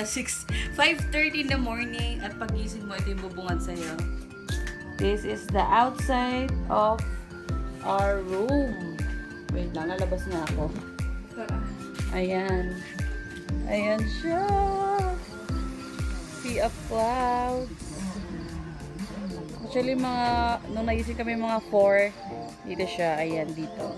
5:30 in the morning at pagising mo, ito yung bubungad sa'yo. This is the outside of our room. Wait lang, lalabas nga ako. Ayan. Ayan siya. Sea of clouds. Actually, nung nagising kami mga 4, dito siya. Ayan, dito.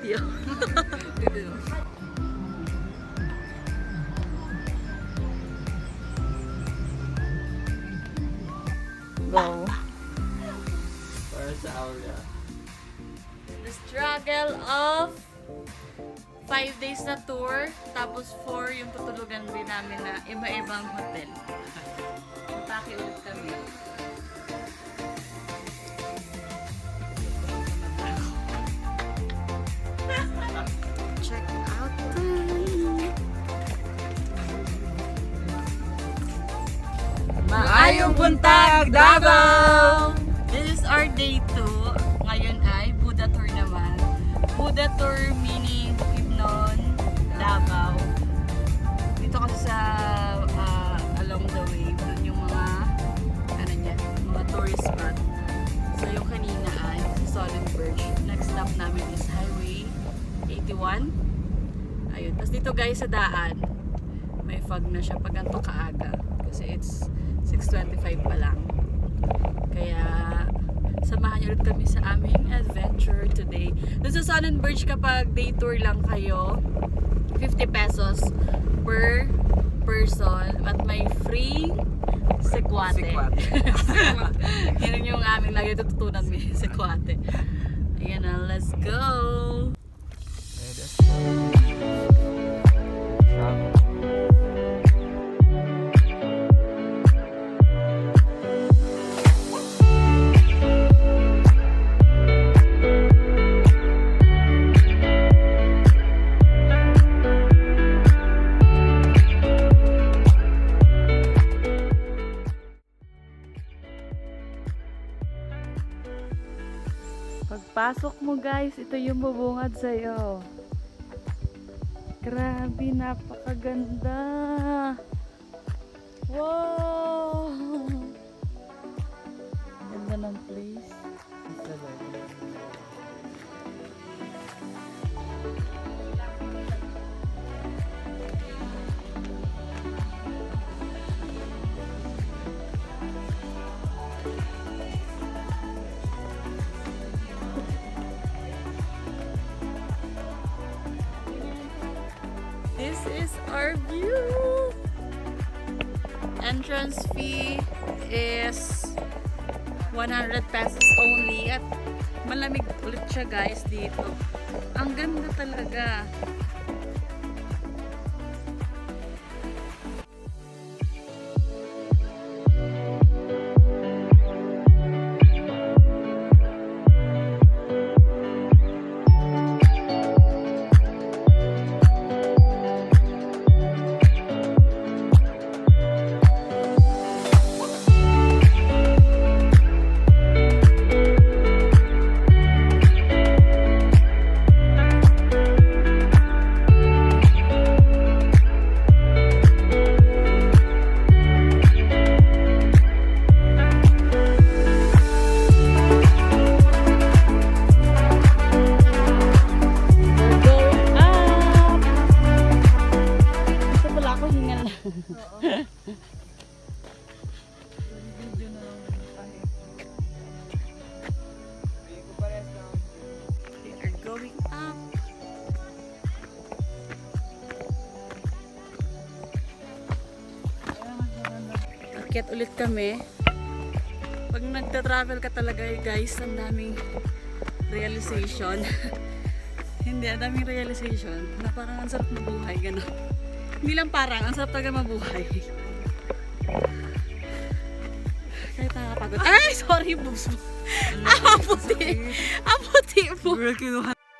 Video. Video. Go. Para sa aula. The struggle of 5 days na tour, tapos 4 yung tutulugan din namin na iba-ibang hotel. Matake ulit kami. Check out Maayong buntag, Davao! This is our day 2. Ngayon ay Buda Tour naman. Buda Tour meaning Bukidnon-Davao. Dito kasi sa along the way, doon yung mga mga tourist spot. So yung kanina ay Sonnen Berg. Next stop namin is Highway 81. Ayun. Tapos dito guys sa daan, may fog na siya pag ganito kaaga. Kasi it's 6:25 pa lang. Kaya samahan niyo ulit kami sa aming adventure today. Doon sa Sonnen Berg kapag day tour lang kayo, 50 pesos per person at may free sekwate. Yan yung aming lagi tututunan may sekwate. Ayan na, let's go! Pagpasok mo guys, ito yung bubungad sa'yo. Grabe, napakaganda. Wow! Ganda ng place. This is our view. Entrance fee is 100 pesos only at malamig ulit siya guys dito. Ang ganda talaga. Aakyat ulit kami. Pag nagta-travel ka talaga guys, ang daming realization. Hindi, ang daming realization na parang ang sarap mabuhay, gano'n. Hindi lang parang, ang sarap talaga mabuhay. Kahit nakakapagod. Ay, sorry, boobs mo. Ang puti. Ang puti mo.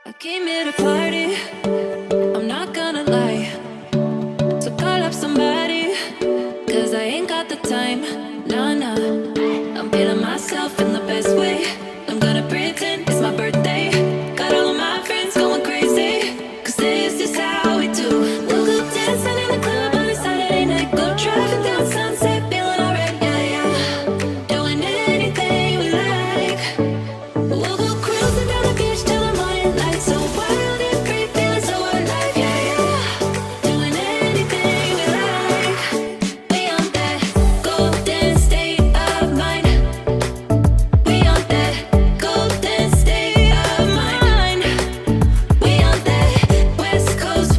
I came here to party, I'm not gonna lie. So call up somebody, cause I ain't got the time. Nah, nah, I'm feeling myself in the best way. I'm gonna pretend it's my birthday. Got all of my friends going crazy, cause this is how we do. We'll go dancing in the club on a Saturday night. Go driving down Sunset, feeling alright, yeah, yeah. Doing anything we like. We'll go cruising down the beach till the morning light. So wild and free, feeling so alive, yeah, yeah. Doing anything we like. We on that golden state of mind. We on that golden state of mind. We on that West Coast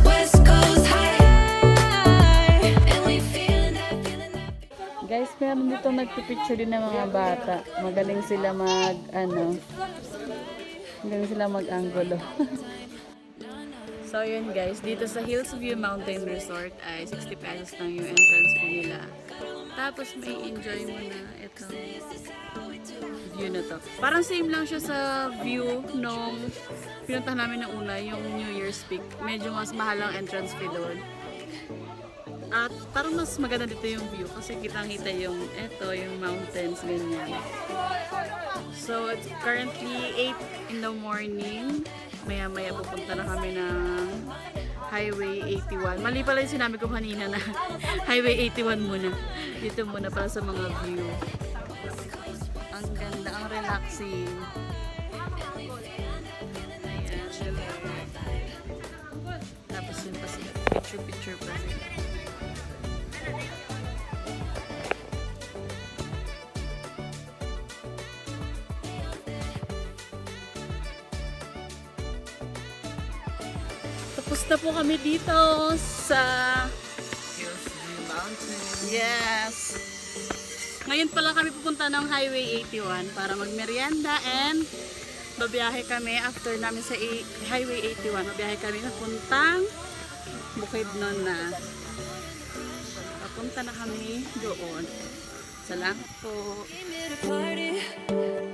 high. And we feeling that. Guys, meron dito nagpipicture din ng mga bata. Magaling sila magaling sila mag-angulo. So yun guys, dito sa Hills View Mountain Resort ay 60 pesos lang yung entrance fee nila. Tapos may enjoy mo na itong view na to. Parang same lang siya sa view nung pinuntahan namin na una, yung New Year's Peak. Medyo mas mahal ang entrance fee doon. At parang mas maganda dito yung view kasi kitang-kita yung yung mountains, ganyan. So it's currently 8 in the morning. Maya-maya pupunta na kami ng Highway 81. Mali pala yung sinabi ko kanina na Highway 81 muna. Dito muna para sa mga view. Ang ganda, ang relaxing. Ayan. Tapos yun pa sila. Picture pa sila. Tapos na po kami dito sa Hills View Mountain. Yes. Ngayon pala kami pupunta ng Highway 81 para magmerienda and babiyahe kami after namin sa Highway 81. Babiyahe kami papuntang Bukidnon na. Papunta na kami doon. Salamat po.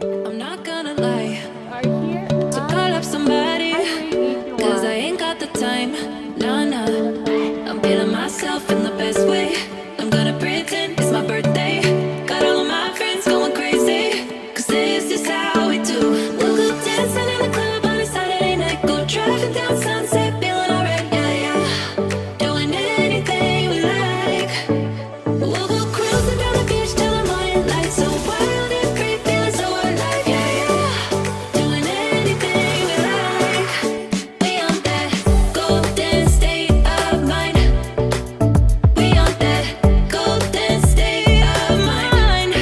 I'm not gonna lie. Are here So call up somebody, Highway 81. cause I ain't got the time. Nah, nah, I'm feeling myself in the best way. I'm gonna pretend it's my birthday. Got all of my friends going crazy, cause this is how we do. We'll go dancing in the club on a Saturday night. Go driving down Sunset, feeling alright, yeah, yeah. Doing anything we like. We'll go cruising down the beach till the morning light. So wild and free, feeling so alive, yeah, yeah. Doing anything we like. We on that golden state of mind. We on that golden state of mind.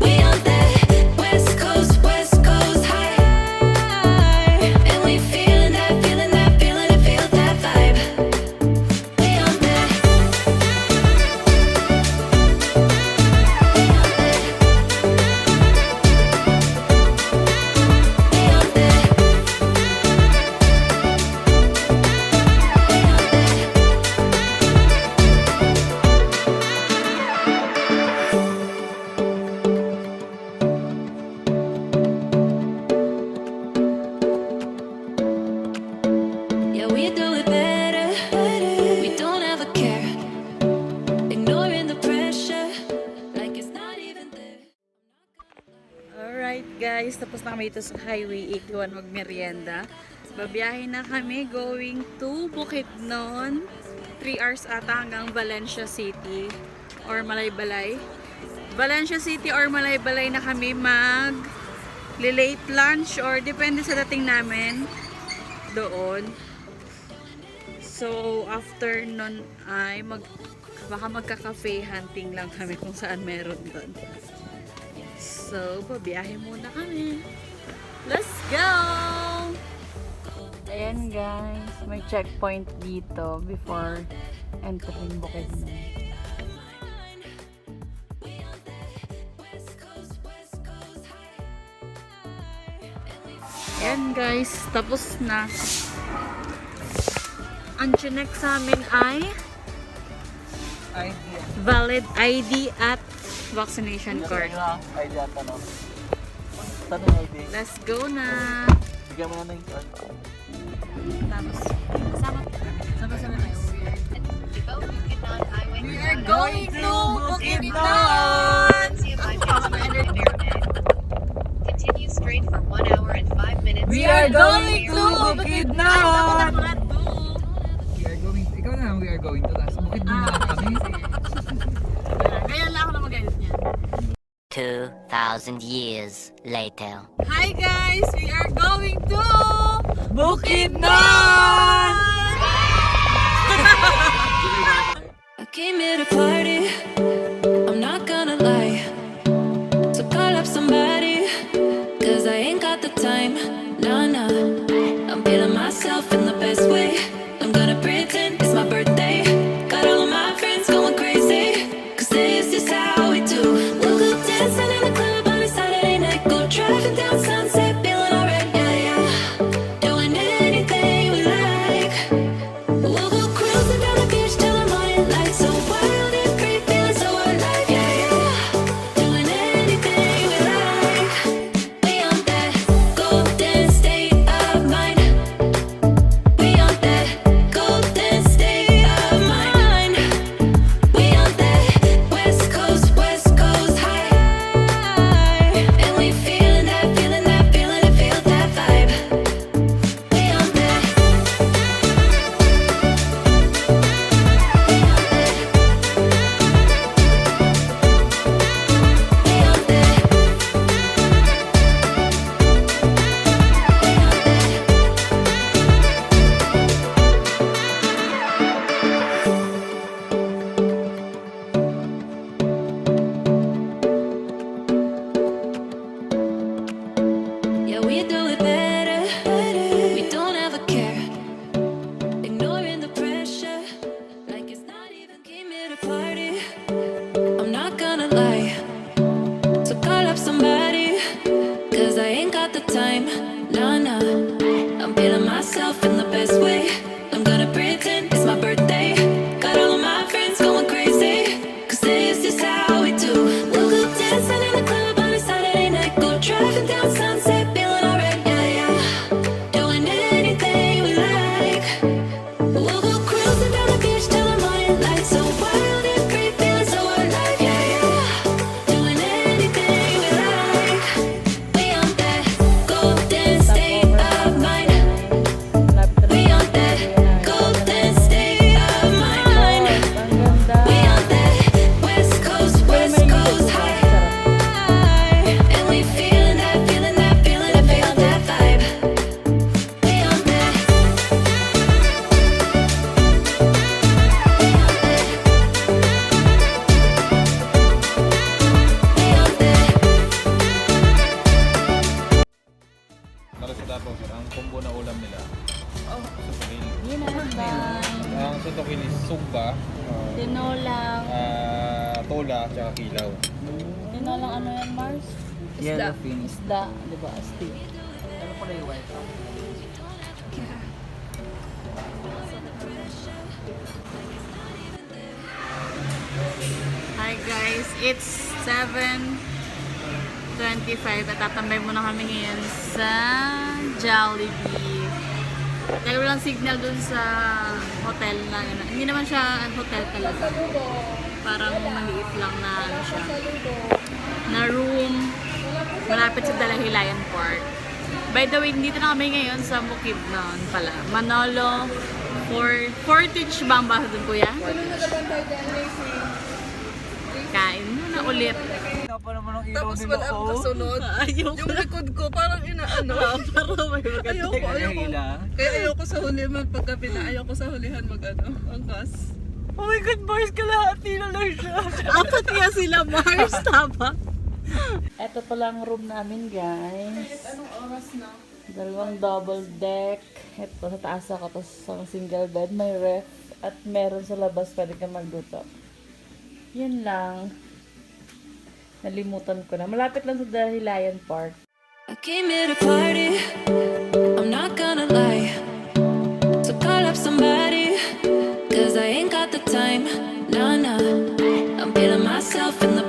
We on that West Coast high. And we feeling that, feeling it, feel that vibe. We on that. Yeah, we do it better. We don't ever care. Ignoring the pressure, like it's not even there. Alright guys, tapos na kami dito sa Highway 81 magmerienda. Babiyahe na kami going to Bukidnon. 3 hours ata hanggang Valencia City or Malaybalay. Valencia City or Malaybalay na kami late lunch or depende sa dating namin doon. So after nun ay baka magka-cafe hunting lang kami kung saan meron doon. So babiyahe muna kami. Let's go! Ayan guys, may checkpoint dito before entering Bukidnon. Yan guys, tapos na. Ang chinek sa amin ay valid ID at vaccination card. ID at ano? Tanong ID. Let's go na! Bigyan mo na yung card. Tapos, sama tayo. We are going to Bukidnon! Continue straight for 1 hour and 5 minutes. We are going to Bukidnon! Ikaw na, we are going to. Tapos Bukidnon na kami. Kaya lang ako na mag-edit niya. 2,000 years later. Hi guys! We are going to Bukidnon! I came here to party, I'm not gonna lie. So call up somebody, cause I ain't got the time. Nah, nah, I'm feeling myself in the best way. I'm gonna pretend it's my birthday. Got all of my friends going crazy, cause this is how we do. We'll go dancing in the club on a Saturday night. Go driving down Sunset, feeling alright, yeah, yeah. Doing anything we like. We'll go cruising down the beach till the morning light. So wild and free, feeling so alive, yeah, yeah. Doing anything we like. We on that golden state of mind. We on that golden state of mind. We on that West Coast high. And we feeling that, feeling that, feeling it, feel that vibe. We on that. Yeah, we do it better. We don't ever care. Ignoring the pressure, like it's not even came here to party. I'm not gonna lie. So call up somebody, cause I ain't got the time. Nah, nah. I'm feeling myself in the best way. I'm gonna pretend it's my birthday. Got all of my friends going crazy, cause this is how we do. We'll go dancing in the club on a Saturday night. Go driving down Sunset, feeling alright, yeah, yeah. Doing anything we like. We'll go cruising down the beach till the morning light. So wild and free, feeling so alive, yeah, yeah. Doing anything we like. We on that golden state of mind. We on that golden state of mind. We on that West Coast high. And we feeling that, feeling that, feeling it, feel that vibe. We on that. We on that. Para sa Davao, sir, ang combo na ulam nila. Sutokil. Yun na Ang sutokil is sugba, tinolang. tola, tsaka kilaw. Tinolang ano yan, Mars? Yellow fin. Isda, di ba? Asti. Ano pala yung white? Hi guys, it's 7:25 at tatambay muna kami ngayon sa Jollibee. Dahil walang signal dun sa hotel na ano. Hindi naman siya hotel talaga. Parang maliit lang na ano siya. Na room malapit sa Dahilayan Park. By the way, dito na kami ngayon sa Bukidnon pala. Manolo, Fortage ba ang basa dun, kuya? Kain muna ulit. Pa naman ang ilaw Tapos nila. wala akong kasunod. Ayoko. Yung likod ko parang inaano. Para may Ayoko, ayoko. Hila. Kaya ayoko sa huli man paggabi na. Ayoko sa hulihan mag-ano. Angkas. Oh my God, Mars, kalahati na lang siya. Apat nga sila, Mars, tama. Ito pala ang room namin, guys. Anong oras na? Dalawang double deck. Ito, sa taas ako, tapos sa single bed, may ref. At meron sa labas, pwede ka magluto. Yun lang. Nalimutan ko na. Malapit lang sa Dahilayan Park. I came here to party, not gonna lie. So call up somebody, cause I ain't got the time. Nah, nah, I'm feeling myself in the